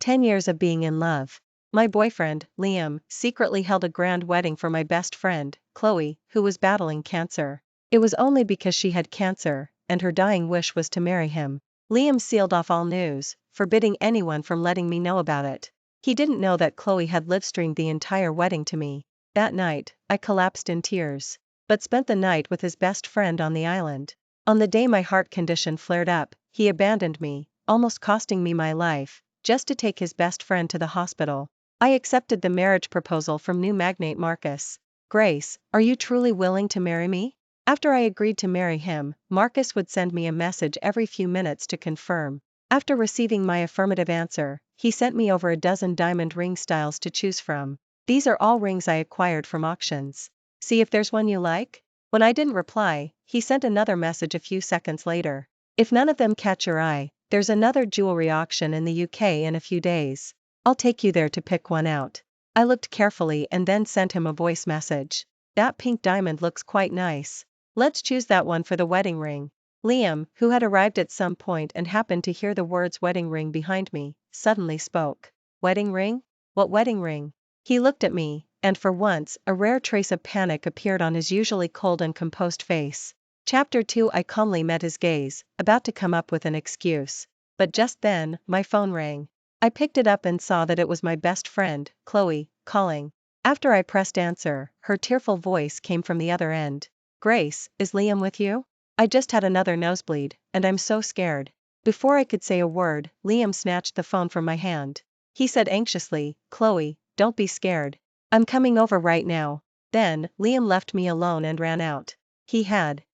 10 years of being in love. My boyfriend, Liam, secretly held a grand wedding for my best friend, Khloe, who was battling cancer. It was only because she had cancer, and her dying wish was to marry him. Liam sealed off all news, forbidding anyone from letting me know about it. He didn't know that Khloe had livestreamed the entire wedding to me. That night, I collapsed in tears, but spent the night with his best friend on the island. On the day my heart condition flared up, he abandoned me, almost costing me my life, just to take his best friend to the hospital. I accepted the marriage proposal from new magnate Marcus. Grace, are you truly willing to marry me? After I agreed to marry him, Marcus would send me a message every few minutes to confirm. After receiving my affirmative answer, he sent me over a dozen diamond ring styles to choose from. These are all rings I acquired from auctions. See if there's one you like? When I didn't reply, he sent another message a few seconds later. If none of them catch your eye, there's another jewelry auction in the UK in a few days. I'll take you there to pick one out. I looked carefully and then sent him a voice message. That pink diamond looks quite nice. Let's choose that one for the wedding ring. Liam, who had arrived at some point and happened to hear the words wedding ring behind me, suddenly spoke. Wedding ring? What wedding ring? He looked at me, and for once, a rare trace of panic appeared on his usually cold and composed face. Chapter 2. I calmly met his gaze, about to come up with an excuse. But just then, my phone rang. I picked it up and saw that it was my best friend, Khloe, calling. After I pressed answer, her tearful voice came from the other end. Grace, is Liam with you? I just had another nosebleed, and I'm so scared. Before I could say a word, Liam snatched the phone from my hand. He said anxiously, Khloe, don't be scared. I'm coming over right now. Then, Liam left me alone and ran out. He had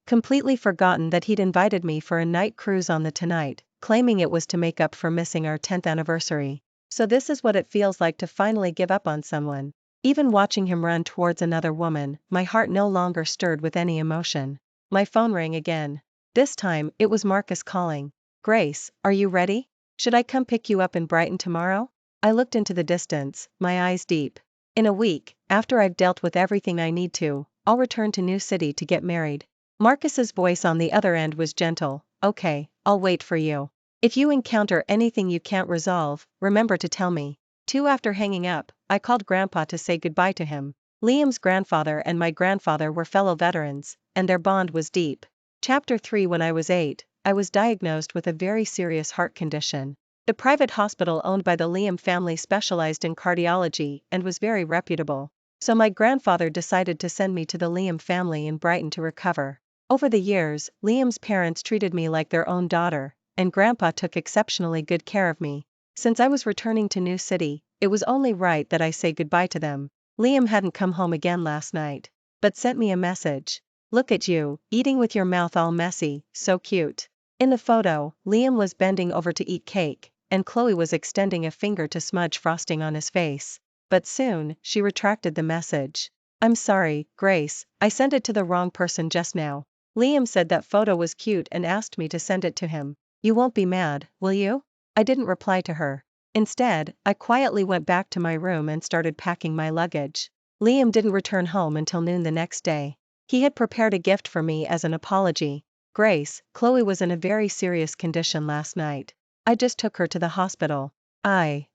completely forgotten that he'd invited me for a night cruise on the Tonight, claiming it was to make up for missing our 10th anniversary. So this is what it feels like to finally give up on someone. Even watching him run towards another woman, my heart no longer stirred with any emotion. My phone rang again. This time, it was Marcus calling. Grace, are you ready? Should I come pick you up in Brighton tomorrow? I looked into the distance, my eyes deep. In a week, after I've dealt with everything I need to, I'll return to New City to get married. Marcus's voice on the other end was gentle. Okay, I'll wait for you. If you encounter anything you can't resolve, remember to tell me. 2. After hanging up, I called Grandpa to say goodbye to him. Liam's grandfather and my grandfather were fellow veterans, and their bond was deep. Chapter 3. When I was 8, I was diagnosed with a very serious heart condition. The private hospital owned by the Liam family specialized in cardiology and was very reputable. So my grandfather decided to send me to the Liam family in Brighton to recover. Over the years, Liam's parents treated me like their own daughter, and Grandpa took exceptionally good care of me. Since I was returning to New City, it was only right that I say goodbye to them. Liam hadn't come home again last night, but sent me a message. Look at you, eating with your mouth all messy, so cute. In the photo, Liam was bending over to eat cake, and Khloe was extending a finger to smudge frosting on his face. But soon, she retracted the message. I'm sorry, Grace, I sent it to the wrong person just now. Liam said that photo was cute and asked me to send it to him. You won't be mad, will you? I didn't reply to her. Instead, I quietly went back to my room and started packing my luggage. Liam didn't return home until noon the next day. He had prepared a gift for me as an apology. Grace, Khloe was in a very serious condition last night. I just took her to the hospital. I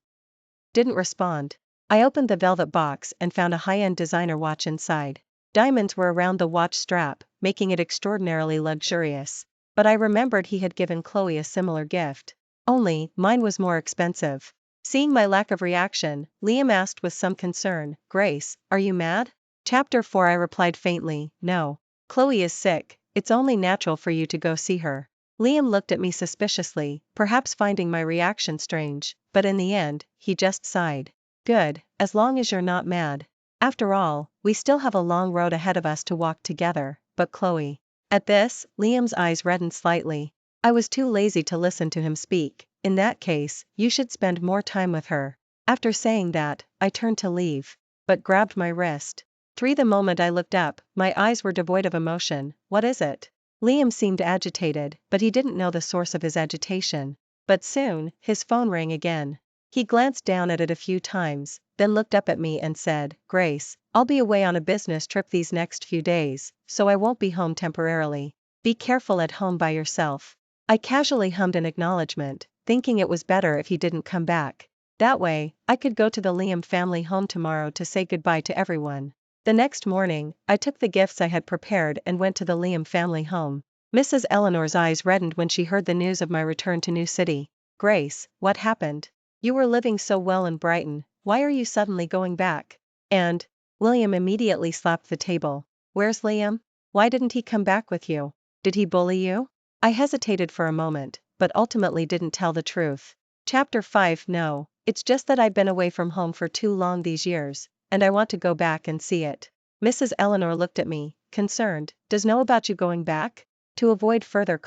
didn't respond. I opened the velvet box and found a high-end designer watch inside. Diamonds were around the watch strap, making it extraordinarily luxurious. But I remembered he had given Khloe a similar gift. Only, mine was more expensive. Seeing my lack of reaction, Liam asked with some concern, Grace, are you mad? Chapter 4. I replied faintly, no. Khloe is sick, it's only natural for you to go see her. Liam looked at me suspiciously, perhaps finding my reaction strange, but in the end, he just sighed. Good, as long as you're not mad. After all, we still have a long road ahead of us to walk together, but Khloe. At this, Liam's eyes reddened slightly. I was too lazy to listen to him speak. In that case, you should spend more time with her. After saying that, I turned to leave, but grabbed my wrist. 3. The moment I looked up, my eyes were devoid of emotion. What is it? Liam seemed agitated, but he didn't know the source of his agitation. But soon, his phone rang again. He glanced down at it a few times, then looked up at me and said, Grace, I'll be away on a business trip these next few days, so I won't be home temporarily. Be careful at home by yourself. I casually hummed an acknowledgement, thinking it was better if he didn't come back. That way, I could go to the Liam family home tomorrow to say goodbye to everyone. The next morning, I took the gifts I had prepared and went to the Liam family home. Mrs. Eleanor's eyes reddened when she heard the news of my return to New City. Grace, what happened? You were living so well in Brighton, why are you suddenly going back? And William immediately slapped the table. Where's Liam? Why didn't he come back with you? Did he bully you? I hesitated for a moment, but ultimately didn't tell the truth. Chapter 5. No, it's just that I've been away from home for too long these years, and I want to go back and see it. Mrs. Eleanor looked at me, concerned. Does know about you going back? To avoid further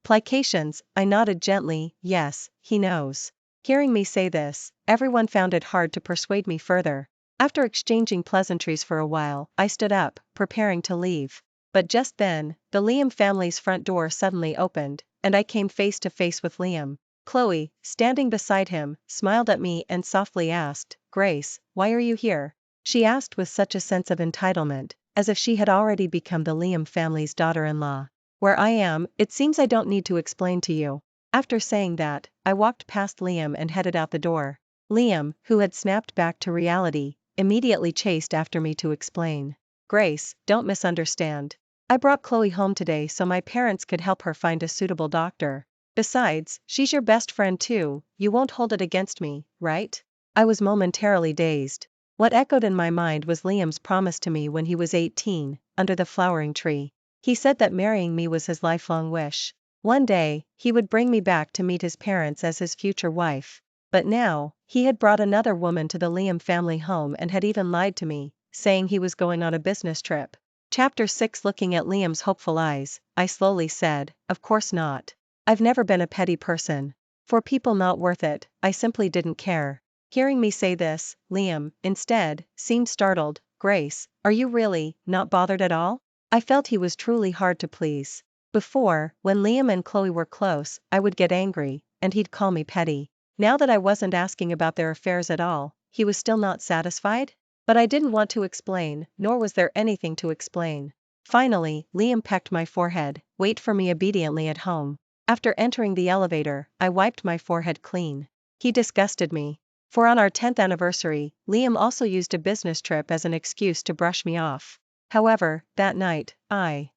complications, I nodded gently. Yes, he knows. Hearing me say this, everyone found it hard to persuade me further. After exchanging pleasantries for a while, I stood up, preparing to leave. But just then, the Liam family's front door suddenly opened, and I came face to face with Liam. Khloe, standing beside him, smiled at me and softly asked, Grace, why are you here? She asked with such a sense of entitlement, as if she had already become the Liam family's daughter-in-law. Where I am, it seems I don't need to explain to you. After saying that, I walked past Liam and headed out the door. Liam, who had snapped back to reality, immediately chased after me to explain. Grace, don't misunderstand. I brought Khloe home today so my parents could help her find a suitable doctor. Besides, she's your best friend too, you won't hold it against me, right? I was momentarily dazed. What echoed in my mind was Liam's promise to me when he was 18, under the flowering tree. He said that marrying me was his lifelong wish. One day, he would bring me back to meet his parents as his future wife. But now, he had brought another woman to the Liam family home and had even lied to me, saying he was going on a business trip. Chapter 6. Looking at Liam's hopeful eyes, I slowly said, of course not. I've never been a petty person. For people not worth it, I simply didn't care. Hearing me say this, Liam, instead, seemed startled. Grace, are you really not bothered at all? I felt he was truly hard to please. Before, when Liam and Khloe were close, I would get angry, and he'd call me petty. Now that I wasn't asking about their affairs at all, he was still not satisfied? But I didn't want to explain, nor was there anything to explain. Finally, Liam pecked my forehead. Wait for me obediently at home. After entering the elevator, I wiped my forehead clean. He disgusted me. For on our 10th anniversary, Liam also used a business trip as an excuse to brush me off. However, that night, I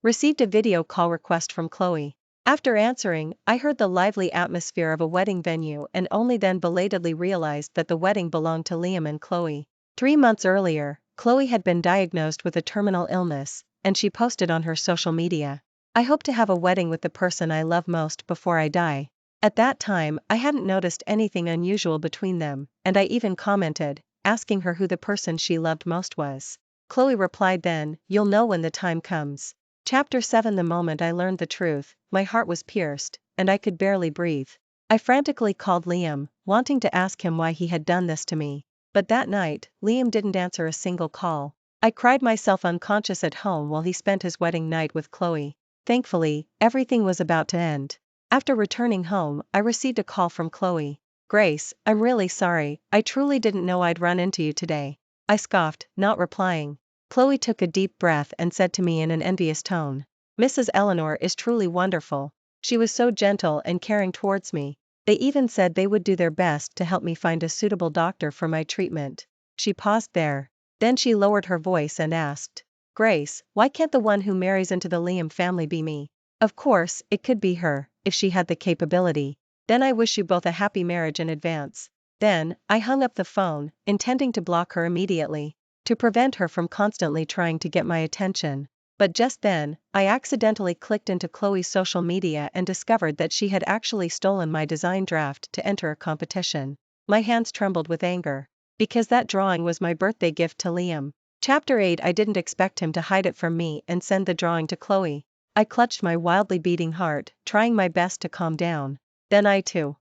received a video call request from Khloe. After answering, I heard the lively atmosphere of a wedding venue and only then belatedly realized that the wedding belonged to Liam and Khloe. 3 months earlier, Khloe had been diagnosed with a terminal illness, and she posted on her social media, I hope to have a wedding with the person I love most before I die. At that time, I hadn't noticed anything unusual between them, and I even commented, asking her who the person she loved most was. Khloe replied then, you'll know when the time comes. Chapter 7. The moment I learned the truth, my heart was pierced, and I could barely breathe. I frantically called Liam, wanting to ask him why he had done this to me. But that night, Liam didn't answer a single call. I cried myself unconscious at home while he spent his wedding night with Khloe. Thankfully, everything was about to end. After returning home, I received a call from Khloe. Grace, I'm really sorry, I truly didn't know I'd run into you today. I scoffed, not replying. Khloe took a deep breath and said to me in an envious tone, Mrs. Eleanor is truly wonderful. She was so gentle and caring towards me. They even said they would do their best to help me find a suitable doctor for my treatment. She paused there. Then she lowered her voice and asked, Grace, why can't the one who marries into the Liam family be me? Of course, it could be her, if she had the capability. Then I wish you both a happy marriage in advance. Then, I hung up the phone, intending to block her immediately, to prevent her from constantly trying to get my attention. But just then, I accidentally clicked into Khloe's social media and discovered that she had actually stolen my design draft to enter a competition. My hands trembled with anger. Because that drawing was my birthday gift to Liam. Chapter 8. I didn't expect him to hide it from me and send the drawing to Khloe. I clutched my wildly beating heart, trying my best to calm down. Then I too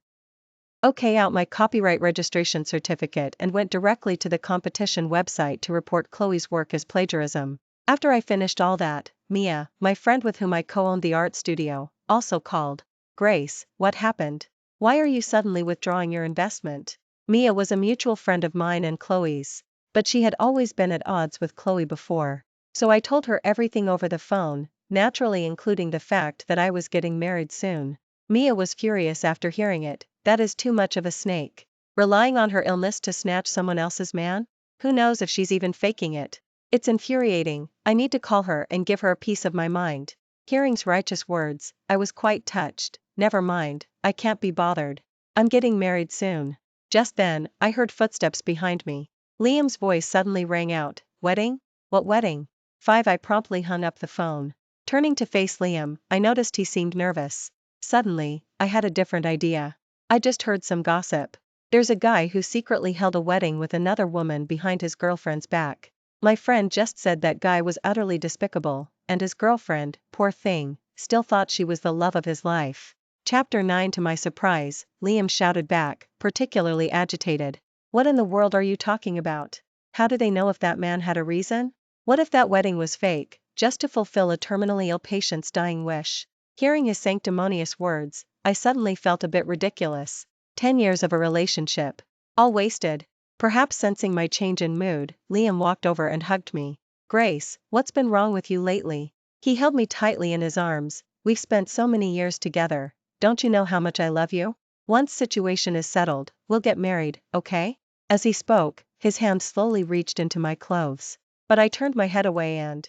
okayed out my copyright registration certificate and went directly to the competition website to report Khloe's work as plagiarism. After I finished all that, Mia, my friend with whom I co-owned the art studio, also called. Grace, what happened? Why are you suddenly withdrawing your investment? Mia was a mutual friend of mine and Khloe's, but she had always been at odds with Khloe before. So I told her everything over the phone, naturally including the fact that I was getting married soon. Mia was furious after hearing it. That is too much of a snake. Relying on her illness to snatch someone else's man? Who knows if she's even faking it? It's infuriating. I need to call her and give her a piece of my mind. Hearing's righteous words, I was quite touched. Never mind, I can't be bothered. I'm getting married soon. Just then, I heard footsteps behind me. Liam's voice suddenly rang out. Wedding? What wedding? 5. I promptly hung up the phone. Turning to face Liam, I noticed he seemed nervous. Suddenly, I had a different idea. I just heard some gossip. There's a guy who secretly held a wedding with another woman behind his girlfriend's back. My friend just said that guy was utterly despicable, and his girlfriend, poor thing, still thought she was the love of his life. Chapter 9. To my surprise, Liam shouted back, particularly agitated. What in the world are you talking about? How do they know if that man had a reason? What if that wedding was fake, just to fulfill a terminally ill patient's dying wish? Hearing his sanctimonious words, I suddenly felt a bit ridiculous. 10 years of a relationship. All wasted. Perhaps sensing my change in mood, Liam walked over and hugged me. Grace, what's been wrong with you lately? He held me tightly in his arms. We've spent so many years together. Don't you know how much I love you? Once situation is settled, we'll get married, okay? As he spoke, his hand slowly reached into my clothes. But I turned my head away and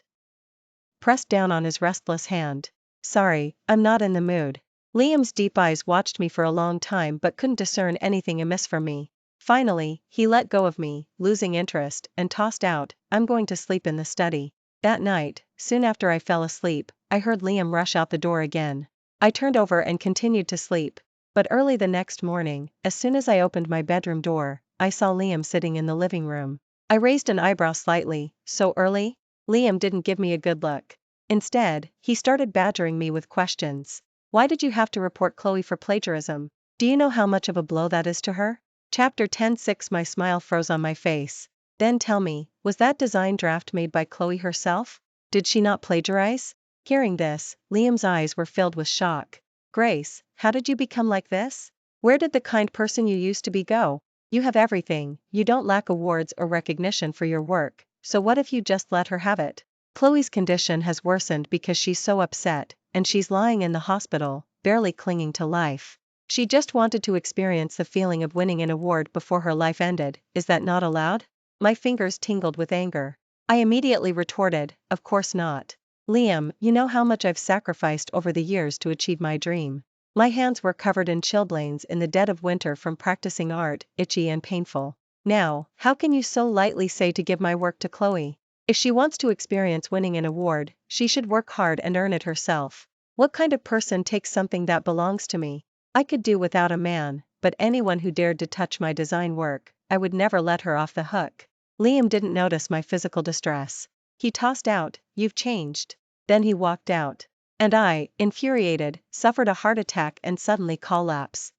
pressed down on his restless hand. Sorry, I'm not in the mood. Liam's deep eyes watched me for a long time but couldn't discern anything amiss from me. Finally, he let go of me, losing interest, and tossed out, I'm going to sleep in the study. That night, soon after I fell asleep, I heard Liam rush out the door again. I turned over and continued to sleep. But early the next morning, as soon as I opened my bedroom door, I saw Liam sitting in the living room. I raised an eyebrow slightly. So early? Liam didn't give me a good look. Instead, he started badgering me with questions. Why did you have to report Khloe for plagiarism? Do you know how much of a blow that is to her? Chapter 10:6. My smile froze on my face. Then tell me, was that design draft made by Khloe herself? Did she not plagiarize? Hearing this, Liam's eyes were filled with shock. Grace, how did you become like this? Where did the kind person you used to be go? You have everything, you don't lack awards or recognition for your work, so what if you just let her have it? Khloe's condition has worsened because she's so upset, and she's lying in the hospital, barely clinging to life. She just wanted to experience the feeling of winning an award before her life ended. Is that not allowed? My fingers tingled with anger. I immediately retorted, of course not. Liam, you know how much I've sacrificed over the years to achieve my dream. My hands were covered in chilblains in the dead of winter from practicing art, itchy and painful. Now, how can you so lightly say to give my work to Khloe? If she wants to experience winning an award, she should work hard and earn it herself. What kind of person takes something that belongs to me? I could do without a man, but anyone who dared to touch my design work, I would never let her off the hook. Liam didn't notice my physical distress. He tossed out, you've changed. Then he walked out. And I, infuriated, suffered a heart attack and suddenly collapsed.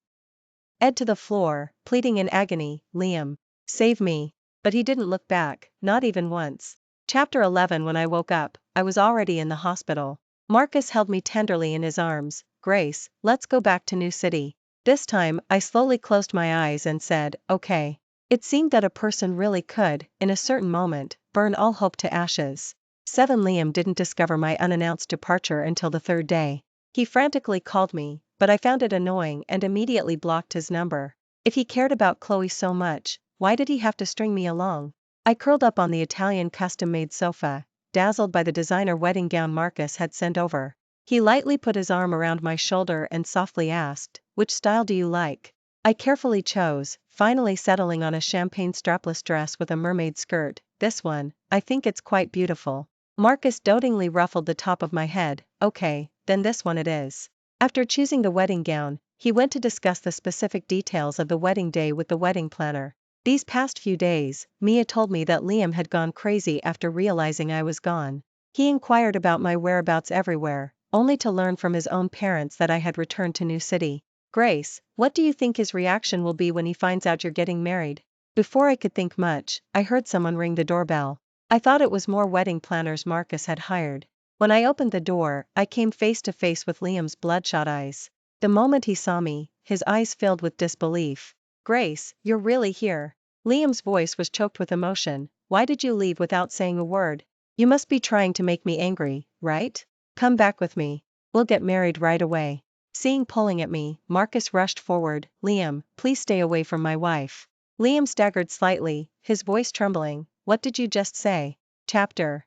Ed to the floor, pleading in agony, Liam, save me. But he didn't look back, not even once. Chapter 11. When I woke up, I was already in the hospital. Marcus held me tenderly in his arms. Grace, let's go back to New City. This time, I slowly closed my eyes and said, okay. It seemed that a person really could, in a certain moment, burn all hope to ashes. 7. Liam didn't discover my unannounced departure until the third day. He frantically called me, but I found it annoying and immediately blocked his number. If he cared about Khloe so much, why did he have to string me along? I curled up on the Italian custom-made sofa, dazzled by the designer wedding gown Marcus had sent over. He lightly put his arm around my shoulder and softly asked, which style do you like? I carefully chose, finally settling on a champagne strapless dress with a mermaid skirt. This one, I think it's quite beautiful. Marcus dotingly ruffled the top of my head. Okay, then this one it is. After choosing the wedding gown, he went to discuss the specific details of the wedding day with the wedding planner. These past few days, Mia told me that Liam had gone crazy after realizing I was gone. He inquired about my whereabouts everywhere, only to learn from his own parents that I had returned to New City. Grace, what do you think his reaction will be when he finds out you're getting married? Before I could think much, I heard someone ring the doorbell. I thought it was more wedding planners Marcus had hired. When I opened the door, I came face to face with Liam's bloodshot eyes. The moment he saw me, his eyes filled with disbelief. Grace, you're really here. Liam's voice was choked with emotion. Why did you leave without saying a word? You must be trying to make me angry, right? Come back with me. We'll get married right away. Seeing pulling at me, Marcus rushed forward. Liam, please stay away from my wife. Liam staggered slightly, his voice trembling. What did you just say? Chapter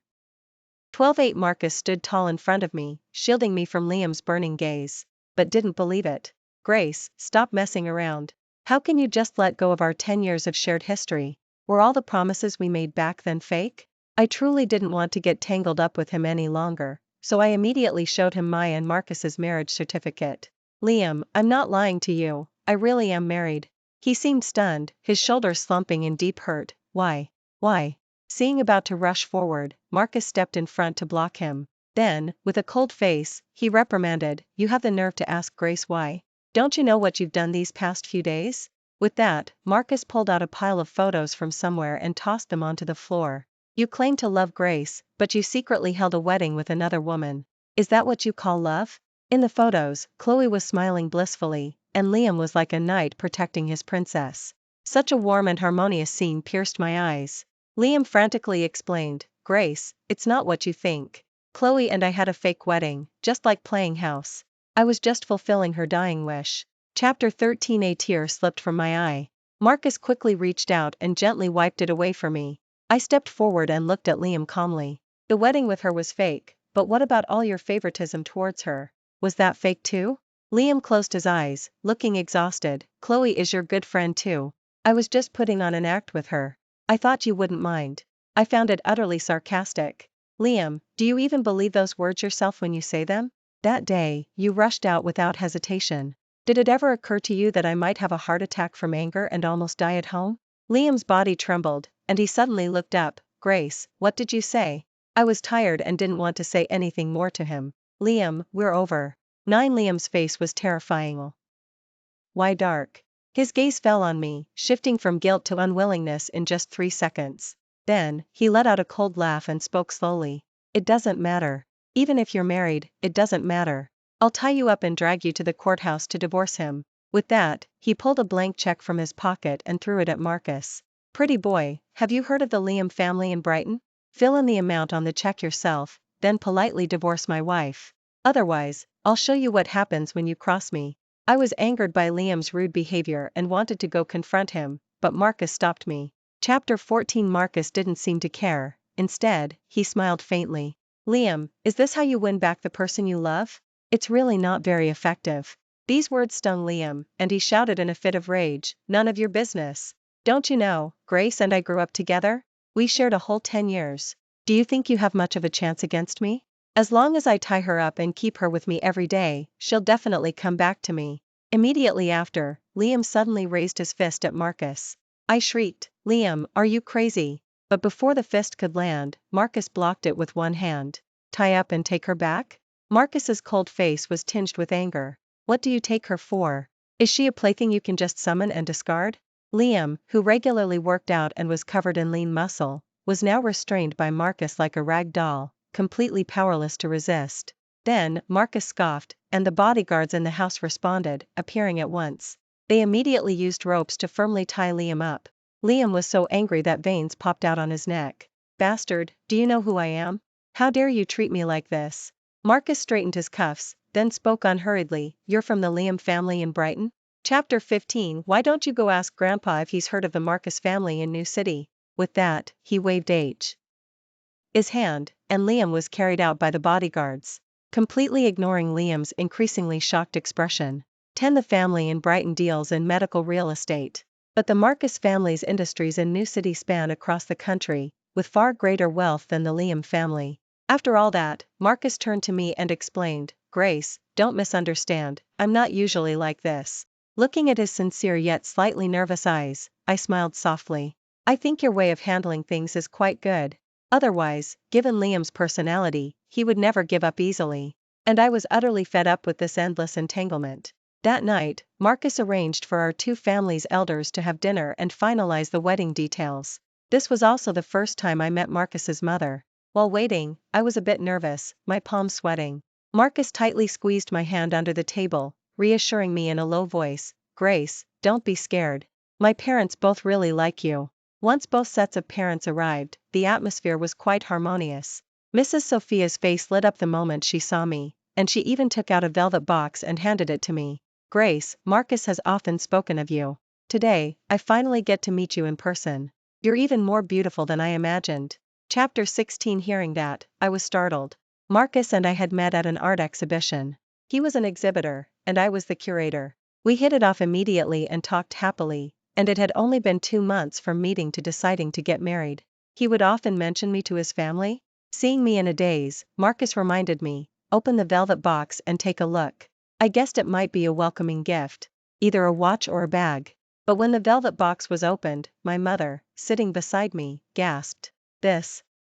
12:8 Marcus stood tall in front of me, shielding me from Liam's burning gaze. But didn't believe it. Grace, stop messing around. How can you just let go of our 10 years of shared history? Were all the promises we made back then fake? I truly didn't want to get tangled up with him any longer, so I immediately showed him my and Marcus's marriage certificate. Liam, I'm not lying to you, I really am married. He seemed stunned, his shoulders slumping in deep hurt. Why? Why? Seeing about to rush forward, Marcus stepped in front to block him. Then, with a cold face, he reprimanded, you have the nerve to ask Grace why? Don't you know what you've done these past few days? With that, Marcus pulled out a pile of photos from somewhere and tossed them onto the floor. You claim to love Grace, but you secretly held a wedding with another woman. Is that what you call love? In the photos, Khloe was smiling blissfully, and Liam was like a knight protecting his princess. Such a warm and harmonious scene pierced my eyes. Liam frantically explained, Grace, it's not what you think. Khloe and I had a fake wedding, just like playing house. I was just fulfilling her dying wish. Chapter 13 A tear slipped from my eye. Marcus quickly reached out and gently wiped it away for me. I stepped forward and looked at Liam calmly. The wedding with her was fake, but what about all your favoritism towards her? Was that fake too? Liam closed his eyes, looking exhausted. Khloe is your good friend too. I was just putting on an act with her. I thought you wouldn't mind. I found it utterly sarcastic. Liam, do you even believe those words yourself when you say them? That day, you rushed out without hesitation. Did it ever occur to you that I might have a heart attack from anger and almost die at home? Liam's body trembled, and he suddenly looked up. Grace, what did you say? I was tired and didn't want to say anything more to him. Liam, we're over. Liam's face was terrifying. Why dark? His gaze fell on me, shifting from guilt to unwillingness in just 3 seconds. Then, he let out a cold laugh and spoke slowly. It doesn't matter. Even if you're married, it doesn't matter. I'll tie you up and drag you to the courthouse to divorce him. With that, he pulled a blank check from his pocket and threw it at Marcus. Pretty boy, have you heard of the Liam family in Brighton? Fill in the amount on the check yourself, then politely divorce my wife. Otherwise, I'll show you what happens when you cross me. I was angered by Liam's rude behavior and wanted to go confront him, but Marcus stopped me. Chapter 14 Marcus didn't seem to care. Instead, he smiled faintly. Liam, is this how you win back the person you love? It's really not very effective. These words stung Liam, and he shouted in a fit of rage, none of your business. Don't you know, Grace and I grew up together? We shared a whole 10 years. Do you think you have much of a chance against me? As long as I tie her up and keep her with me every day, she'll definitely come back to me. Immediately after, Liam suddenly raised his fist at Marcus. I shrieked, Liam, are you crazy? But before the fist could land, Marcus blocked it with one hand. Tie up and take her back? Marcus's cold face was tinged with anger. What do you take her for? Is she a plaything you can just summon and discard? Liam, who regularly worked out and was covered in lean muscle, was now restrained by Marcus like a rag doll, completely powerless to resist. Then, Marcus scoffed, and the bodyguards in the house responded, appearing at once. They immediately used ropes to firmly tie Liam up. Liam was so angry that veins popped out on his neck. Bastard, do you know who I am? How dare you treat me like this? Marcus straightened his cuffs, then spoke unhurriedly, you're from the Liam family in Brighton? Chapter 15 Why don't you go ask Grandpa if he's heard of the Marcus family in New City? With that, he waved his hand, and Liam was carried out by the bodyguards. Completely ignoring Liam's increasingly shocked expression. The family in Brighton deals in medical real estate. But the Marcus family's industries in New City span across the country, with far greater wealth than the Liam family. After all that, Marcus turned to me and explained, Grace, don't misunderstand, I'm not usually like this. Looking at his sincere yet slightly nervous eyes, I smiled softly. I think your way of handling things is quite good. Otherwise, given Liam's personality, he would never give up easily. And I was utterly fed up with this endless entanglement. That night, Marcus arranged for our two families' elders to have dinner and finalize the wedding details. This was also the first time I met Marcus's mother. While waiting, I was a bit nervous, my palms sweating. Marcus tightly squeezed my hand under the table, reassuring me in a low voice, Grace, don't be scared. My parents both really like you. Once both sets of parents arrived, the atmosphere was quite harmonious. Mrs. Sophia's face lit up the moment she saw me. and she even took out a velvet box and handed it to me. Grace, Marcus has often spoken of you. Today, I finally get to meet you in person. You're even more beautiful than I imagined. Chapter 16. Hearing that, I was startled. Marcus and I had met at an art exhibition. He was an exhibitor, and I was the curator. We hit it off immediately and talked happily, and it had only been 2 months from meeting to deciding to get married. He would often mention me to his family. Seeing me in a daze, Marcus reminded me, open the velvet box and take a look. I guessed it might be a welcoming gift, either a watch or a bag. But when the velvet box was opened, my mother, sitting beside me, gasped.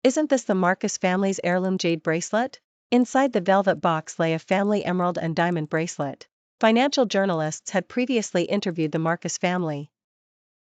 Isn't this the Marcus family's heirloom jade bracelet? Inside the velvet box lay a family emerald and diamond bracelet. Financial journalists had previously interviewed the Marcus family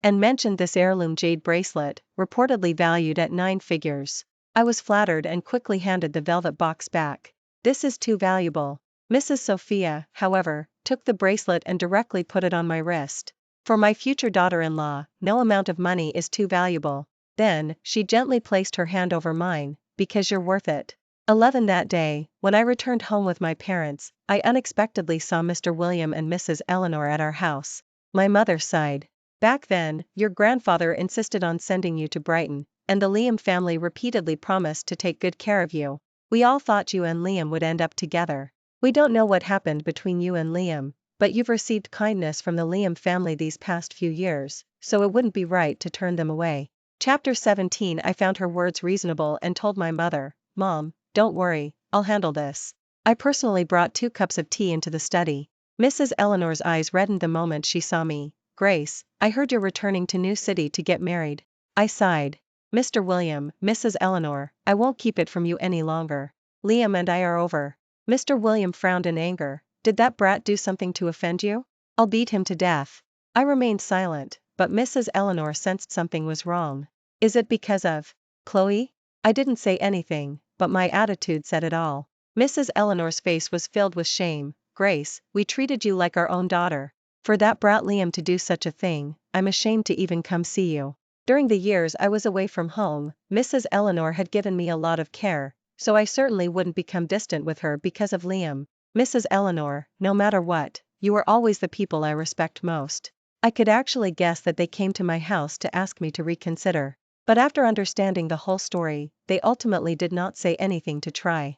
and mentioned this heirloom jade bracelet, reportedly valued at 9 figures. I was flattered and quickly handed the velvet box back. This is too valuable. Mrs. Sophia, however, took the bracelet and directly put it on my wrist. For my future daughter-in-law, no amount of money is too valuable. Then, she gently placed her hand over mine, because you're worth it. 11 That day, when I returned home with my parents, I unexpectedly saw Mr. William and Mrs. Eleanor at our house. My mother sighed. Back then, your grandfather insisted on sending you to Brighton, and the Liam family repeatedly promised to take good care of you. We all thought you and Liam would end up together. We don't know what happened between you and Liam, but you've received kindness from the Liam family these past few years, so it wouldn't be right to turn them away. Chapter 17. I found her words reasonable and told my mother, Mom, don't worry, I'll handle this. I personally brought 2 cups of tea into the study. Mrs. Eleanor's eyes reddened the moment she saw me. Grace, I heard you're returning to New City to get married. I sighed. Mr. William, Mrs. Eleanor, I won't keep it from you any longer. Liam and I are over. Mr. William frowned in anger. Did that brat do something to offend you? I'll beat him to death. I remained silent, but Mrs. Eleanor sensed something was wrong. Is it because of Khloe? I didn't say anything, but my attitude said it all. Mrs. Eleanor's face was filled with shame. Grace, we treated you like our own daughter. For that brat Liam to do such a thing, I'm ashamed to even come see you. During the years I was away from home, Mrs. Eleanor had given me a lot of care, so I certainly wouldn't become distant with her because of Liam. Mrs. Eleanor, no matter what, you are always the people I respect most. I could actually guess that they came to my house to ask me to reconsider. But after understanding the whole story, they ultimately did not say anything to try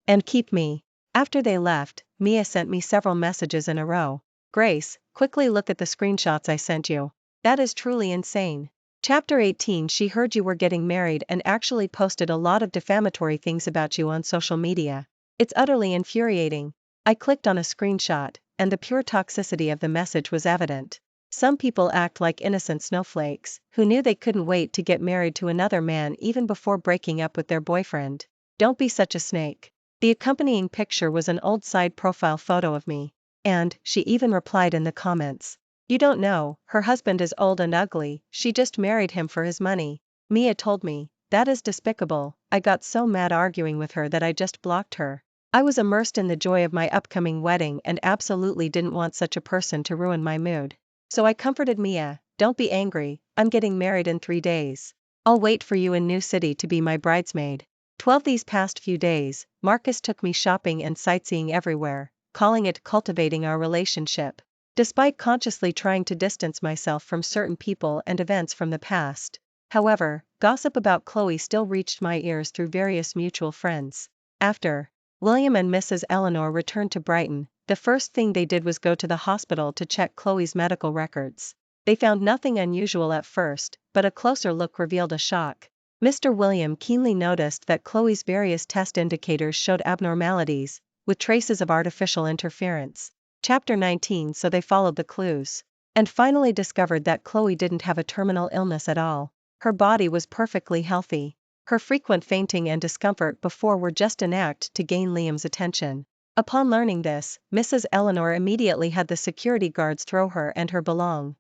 and keep me. After they left, Mia sent me several messages in a row. Grace, quickly look at the screenshots I sent you. That is truly insane. Chapter 18. She heard you were getting married and actually posted a lot of defamatory things about you on social media. It's utterly infuriating. I clicked on a screenshot, and the pure toxicity of the message was evident. Some people act like innocent snowflakes, who knew they couldn't wait to get married to another man even before breaking up with their boyfriend. Don't be such a snake. The accompanying picture was an old side profile photo of me. And, she even replied in the comments. You don't know, her husband is old and ugly, she just married him for his money. Mia told me, that is despicable. I got so mad arguing with her that I just blocked her. I was immersed in the joy of my upcoming wedding and absolutely didn't want such a person to ruin my mood. So I comforted Mia, don't be angry, I'm getting married in 3 days. I'll wait for you in New City to be my bridesmaid. 12 These past few days, Marcus took me shopping and sightseeing everywhere, calling it cultivating our relationship. Despite consciously trying to distance myself from certain people and events from the past. However, gossip about Khloe still reached my ears through various mutual friends. After William and Mrs. Eleanor returned to Brighton, the first thing they did was go to the hospital to check Khloe's medical records. They found nothing unusual at first, but a closer look revealed a shock. Mr. William keenly noticed that Khloe's various test indicators showed abnormalities, with traces of artificial interference. Chapter 19. So they followed the clues and finally discovered that Khloe didn't have a terminal illness at all. Her body was perfectly healthy. Her frequent fainting and discomfort before were just an act to gain Liam's attention. Upon learning this, Mrs. Eleanor immediately had the security guards throw her and her belongings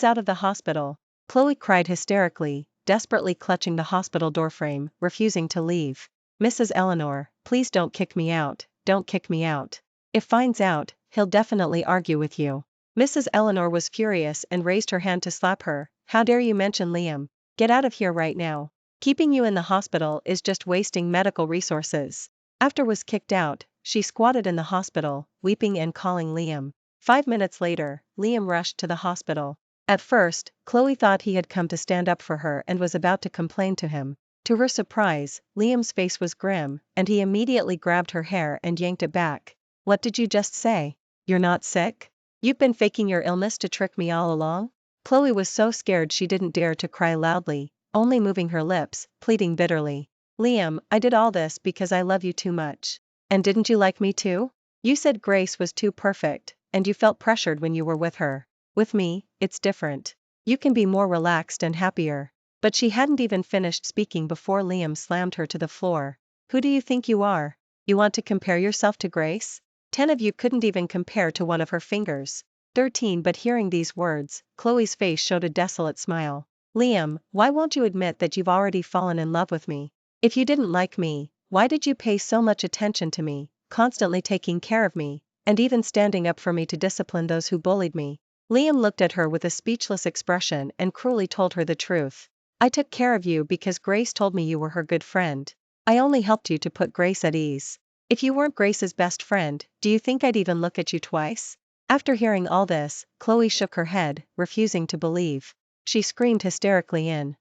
out of the hospital. Khloe cried hysterically, desperately clutching the hospital doorframe, refusing to leave. Mrs. Eleanor, please don't kick me out, don't kick me out. If finds out, he'll definitely argue with you. Mrs. Eleanor was furious and raised her hand to slap her. How dare you mention Liam? Get out of here right now. Keeping you in the hospital is just wasting medical resources. After was kicked out, she squatted in the hospital, weeping and calling Liam. 5 minutes later, Liam rushed to the hospital. At first, Khloe thought he had come to stand up for her and was about to complain to him. To her surprise, Liam's face was grim, and he immediately grabbed her hair and yanked it back. "What did you just say? You're not sick? You've been faking your illness to trick me all along?" Khloe was so scared she didn't dare to cry loudly, only moving her lips, pleading bitterly. "Liam, I did all this because I love you too much. And didn't you like me too? You said Grace was too perfect, and you felt pressured when you were with her. With me, it's different. You can be more relaxed and happier." But she hadn't even finished speaking before Liam slammed her to the floor. "Who do you think you are? You want to compare yourself to Grace? 10 of you couldn't even compare to one of her fingers." 13 But hearing these words, Khloe's face showed a desolate smile. "Liam, why won't you admit that you've already fallen in love with me? If you didn't like me, why did you pay so much attention to me, constantly taking care of me, and even standing up for me to discipline those who bullied me?" Liam looked at her with a speechless expression and cruelly told her the truth. "I took care of you because Grace told me you were her good friend. I only helped you to put Grace at ease. If you weren't Grace's best friend, do you think I'd even look at you twice?" After hearing all this, Khloe shook her head, refusing to believe. She screamed hysterically in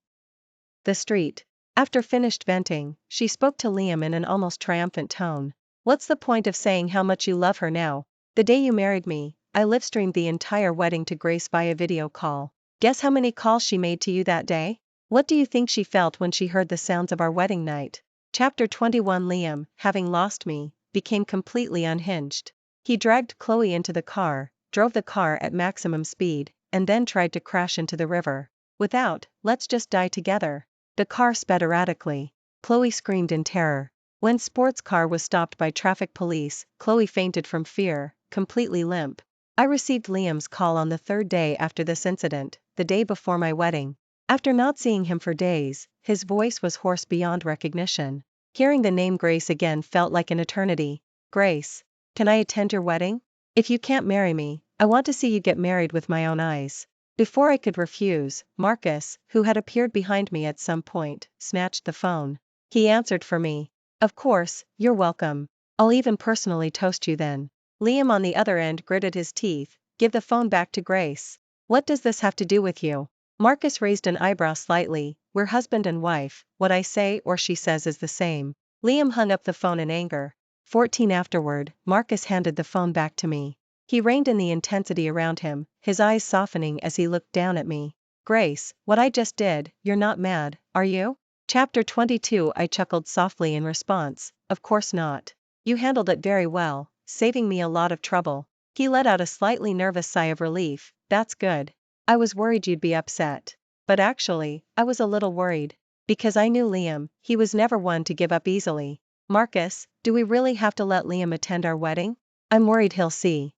the street. After finished venting, she spoke to Liam in an almost triumphant tone. "What's the point of saying how much you love her now? The day you married me, I livestreamed the entire wedding to Grace via video call. Guess how many calls she made to you that day? What do you think she felt when she heard the sounds of our wedding night?" Chapter 21 Liam, having lost me, became completely unhinged. He dragged Khloe into the car, drove the car at maximum speed, and then tried to crash into the river. Without, "Let's just die together." The car sped erratically. Khloe screamed in terror. When sports car was stopped by traffic police, Khloe fainted from fear, completely limp. I received Liam's call on the third day after this incident, the day before my wedding. After not seeing him for days, his voice was hoarse beyond recognition. Hearing the name Grace again felt like an eternity. "Grace, can I attend your wedding? If you can't marry me, I want to see you get married with my own eyes." Before I could refuse, Marcus, who had appeared behind me at some point, snatched the phone. He answered for me. "Of course, you're welcome. I'll even personally toast you then." Liam on the other end gritted his teeth. "Give the phone back to Grace. What does this have to do with you?" Marcus raised an eyebrow slightly. "We're husband and wife, what I say or she says is the same." Liam hung up the phone in anger. 14 Afterward, Marcus handed the phone back to me. He reined in the intensity around him, his eyes softening as he looked down at me. "Grace, what I just did, you're not mad, are you?" Chapter 22 I chuckled softly in response. "Of course not. You handled it very well, saving me a lot of trouble." He let out a slightly nervous sigh of relief. "That's good. I was worried you'd be upset. But actually, I was a little worried. Because I knew Liam, he was never one to give up easily." "Marcus, do we really have to let Liam attend our wedding? I'm worried he'll see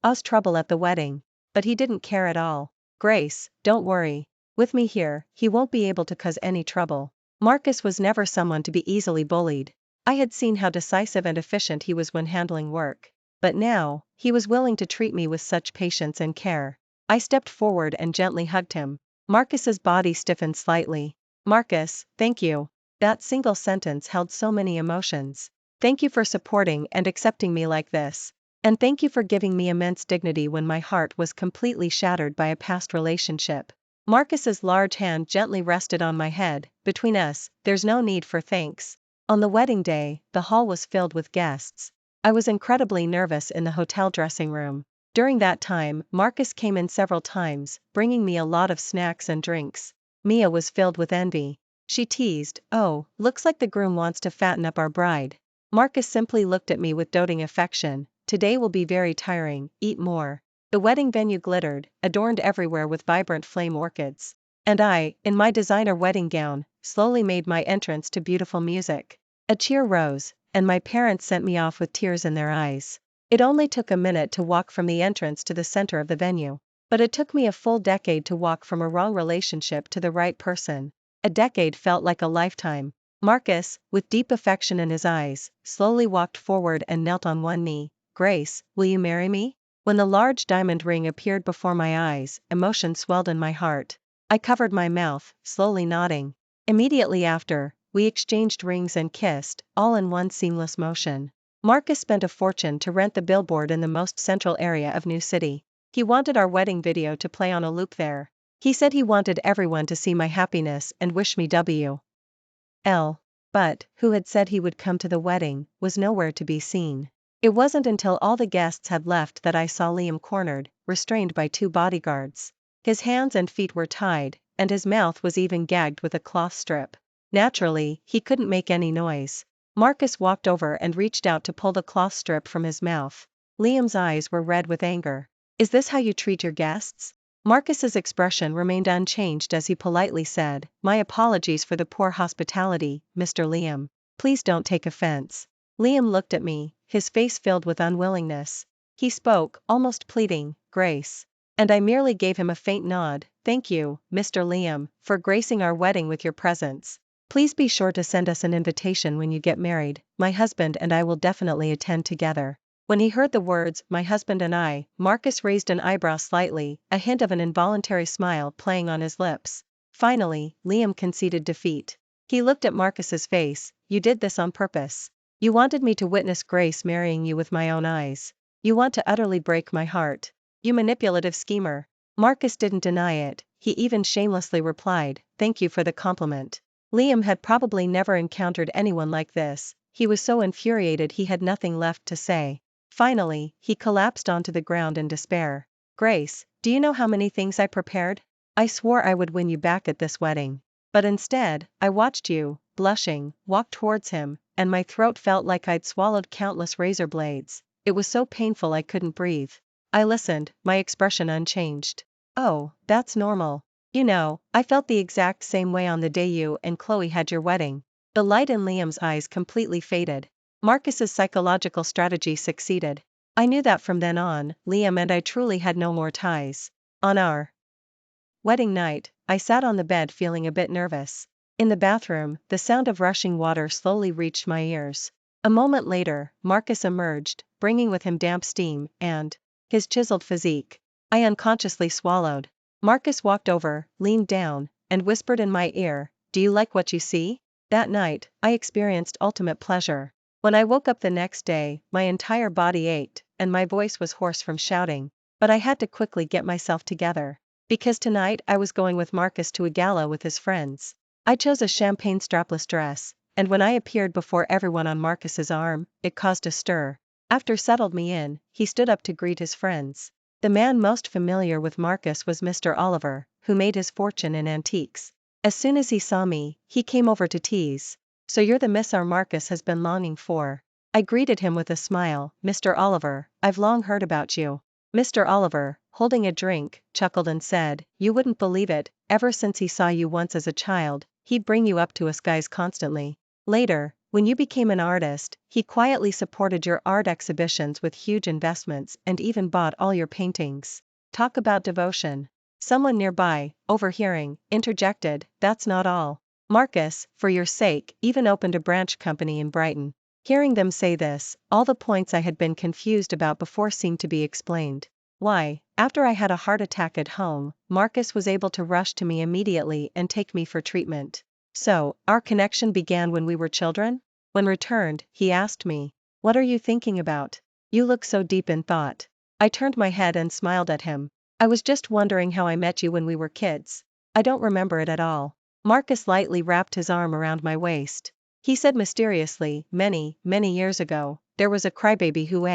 us trouble at the wedding." But he didn't care at all. "Grace, don't worry. With me here, he won't be able to cause any trouble." Marcus was never someone to be easily bullied. I had seen how decisive and efficient he was when handling work. But now, he was willing to treat me with such patience and care. I stepped forward and gently hugged him. Marcus's body stiffened slightly. "Marcus, thank you." That single sentence held so many emotions. "Thank you for supporting and accepting me like this. And thank you for giving me immense dignity when my heart was completely shattered by a past relationship." Marcus's large hand gently rested on my head. "Between us, there's no need for thanks." On the wedding day, the hall was filled with guests. I was incredibly nervous in the hotel dressing room. During that time, Marcus came in several times, bringing me a lot of snacks and drinks. Mia was filled with envy. She teased, "Oh, looks like the groom wants to fatten up our bride." Marcus simply looked at me with doting affection. "Today will be very tiring, eat more." The wedding venue glittered, adorned everywhere with vibrant flame orchids. And I, in my designer wedding gown, slowly made my entrance to beautiful music. A cheer rose, and my parents sent me off with tears in their eyes. It only took a minute to walk from the entrance to the center of the venue. But it took me a full decade to walk from a wrong relationship to the right person. A decade felt like a lifetime. Marcus, with deep affection in his eyes, slowly walked forward and knelt on one knee. "Grace, will you marry me?" When the large diamond ring appeared before my eyes, emotion swelled in my heart. I covered my mouth, slowly nodding. Immediately after, we exchanged rings and kissed, all in one seamless motion. Marcus spent a fortune to rent the billboard in the most central area of New City. He wanted our wedding video to play on a loop there. He said he wanted everyone to see my happiness and wish me WL. But, who had said he would come to the wedding, was nowhere to be seen. It wasn't until all the guests had left that I saw Liam cornered, restrained by 2 bodyguards. His hands and feet were tied, and his mouth was even gagged with a cloth strip. Naturally, he couldn't make any noise. Marcus walked over and reached out to pull the cloth strip from his mouth. Liam's eyes were red with anger. "Is this how you treat your guests?" Marcus's expression remained unchanged as he politely said, "My apologies for the poor hospitality, Mr. Liam. Please don't take offense." Liam looked at me, his face filled with unwillingness. He spoke, almost pleading, "Grace." And I merely gave him a faint nod. "Thank you, Mr. Liam, for gracing our wedding with your presence. Please be sure to send us an invitation when you get married. My husband and I will definitely attend together." When he heard the words, "my husband and I," Marcus raised an eyebrow slightly, a hint of an involuntary smile playing on his lips. Finally, Liam conceded defeat. He looked at Marcus's face. "You did this on purpose. You wanted me to witness Grace marrying you with my own eyes. You want to utterly break my heart. You manipulative schemer." Marcus didn't deny it, he even shamelessly replied, "Thank you for the compliment." Liam had probably never encountered anyone like this. He was so infuriated he had nothing left to say. Finally, he collapsed onto the ground in despair. "Grace, do you know how many things I prepared? I swore I would win you back at this wedding. But instead, I watched you, blushing, walk towards him, and my throat felt like I'd swallowed countless razor blades. It was so painful I couldn't breathe." I listened, my expression unchanged. "Oh, that's normal. You know, I felt the exact same way on the day you and Khloe had your wedding." The light in Liam's eyes completely faded. Marcus's psychological strategy succeeded. I knew that from then on, Liam and I truly had no more ties. On our wedding night, I sat on the bed feeling a bit nervous. In the bathroom, the sound of rushing water slowly reached my ears. A moment later, Marcus emerged, bringing with him damp steam and his chiseled physique. I unconsciously swallowed. Marcus walked over, leaned down, and whispered in my ear, "Do you like what you see?" That night, I experienced ultimate pleasure. When I woke up the next day, my entire body ached, and my voice was hoarse from shouting. But I had to quickly get myself together. Because tonight I was going with Marcus to a gala with his friends. I chose a champagne strapless dress, and when I appeared before everyone on Marcus's arm, it caused a stir. After settled me in, he stood up to greet his friends. The man most familiar with Marcus was Mr. Oliver, who made his fortune in antiques. As soon as he saw me, he came over to tease. "So you're the Miss our Marcus has been longing for." I greeted him with a smile. "Mr. Oliver, I've long heard about you." Mr. Oliver, holding a drink, chuckled and said, "You wouldn't believe it, ever since he saw you once as a child, he'd bring you up to us guys constantly. Later, when you became an artist, he quietly supported your art exhibitions with huge investments and even bought all your paintings." Talk about devotion. Someone nearby, overhearing, interjected, "That's not all. Marcus, for your sake, even opened a branch company in Brighton." Hearing them say this, all the points I had been confused about before seemed to be explained. Why, after I had a heart attack at home, Marcus was able to rush to me immediately and take me for treatment. So, our connection began when we were children? When returned, he asked me, "What are you thinking about? You look so deep in thought." I turned my head and smiled at him. "I was just wondering how I met you when we were kids. I don't remember it at all." Marcus lightly wrapped his arm around my waist. He said mysteriously, "Many, many years ago, there was a crybaby who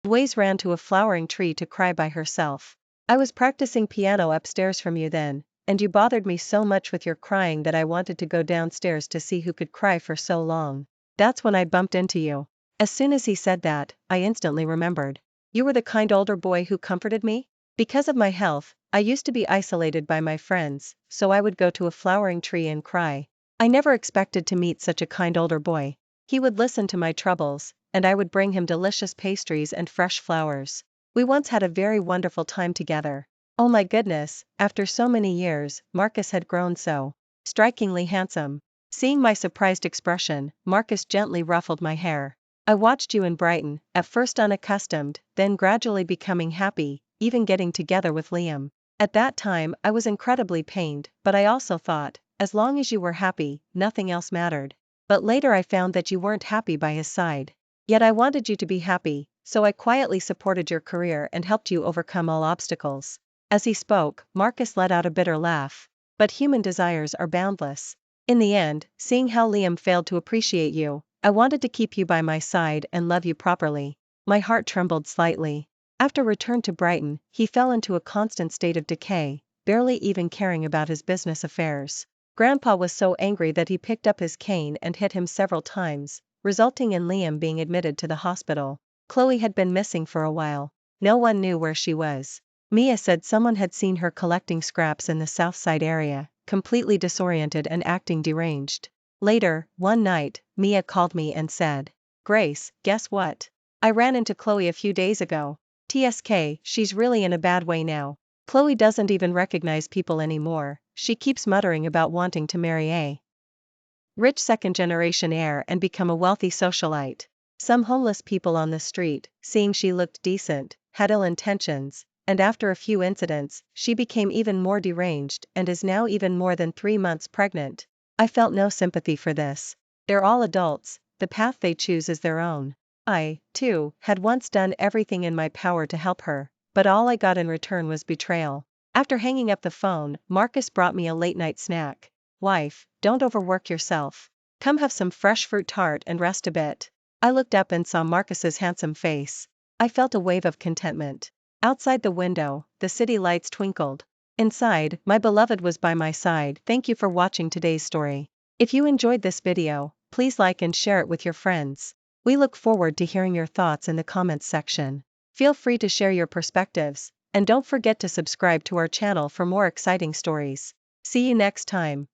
always ran to a flowering tree to cry by herself. I was practicing piano upstairs from you then, and you bothered me so much with your crying that I wanted to go downstairs to see who could cry for so long. That's when I bumped into you." As soon as he said that, I instantly remembered. "You were the kind older boy who comforted me? Because of my health, I used to be isolated by my friends, so I would go to a flowering tree and cry. I never expected to meet such a kind older boy. He would listen to my troubles, and I would bring him delicious pastries and fresh flowers. We once had a very wonderful time together." Oh my goodness, after so many years, Marcus had grown so strikingly handsome. Seeing my surprised expression, Marcus gently ruffled my hair. "I watched you in Brighton, at first unaccustomed, then gradually becoming happy, even getting together with Liam. At that time I was incredibly pained, but I also thought, As long as you were happy, nothing else mattered. But later I found that you weren't happy by his side. Yet I wanted you to be happy, so I quietly supported your career and helped you overcome all obstacles." As he spoke, Marcus let out a bitter laugh. But human desires are boundless. In the end, seeing how Liam failed to appreciate you, I wanted to keep you by my side and love you properly. My heart trembled slightly. After return to Brighton, he fell into a constant state of decay, barely even caring about his business affairs. Grandpa was so angry that he picked up his cane and hit him several times, resulting in Liam being admitted to the hospital. Khloe had been missing for a while. No one knew where she was. Mia said someone had seen her collecting scraps in the South Side area, completely disoriented and acting deranged. Later, one night, Mia called me and said, "Grace, guess what? I ran into Khloe a few days ago. TSK, she's really in a bad way now. Khloe doesn't even recognize people anymore. She keeps muttering about wanting to marry a rich second-generation heir and become a wealthy socialite. Some homeless people on the street, seeing she looked decent, had ill intentions, and after a few incidents, she became even more deranged and is now even more than 3 months pregnant." I felt no sympathy for this. They're all adults, the path they choose is their own. I, too, had once done everything in my power to help her, but all I got in return was betrayal. After hanging up the phone, Marcus brought me a late-night snack. "Wife, don't overwork yourself. Come have some fresh fruit tart and rest a bit." I looked up and saw Marcus's handsome face. I felt a wave of contentment. Outside the window, the city lights twinkled. Inside, my beloved was by my side. Thank you for watching today's story. If you enjoyed this video, please like and share it with your friends. We look forward to hearing your thoughts in the comments section. Feel free to share your perspectives, and don't forget to subscribe to our channel for more exciting stories. See you next time.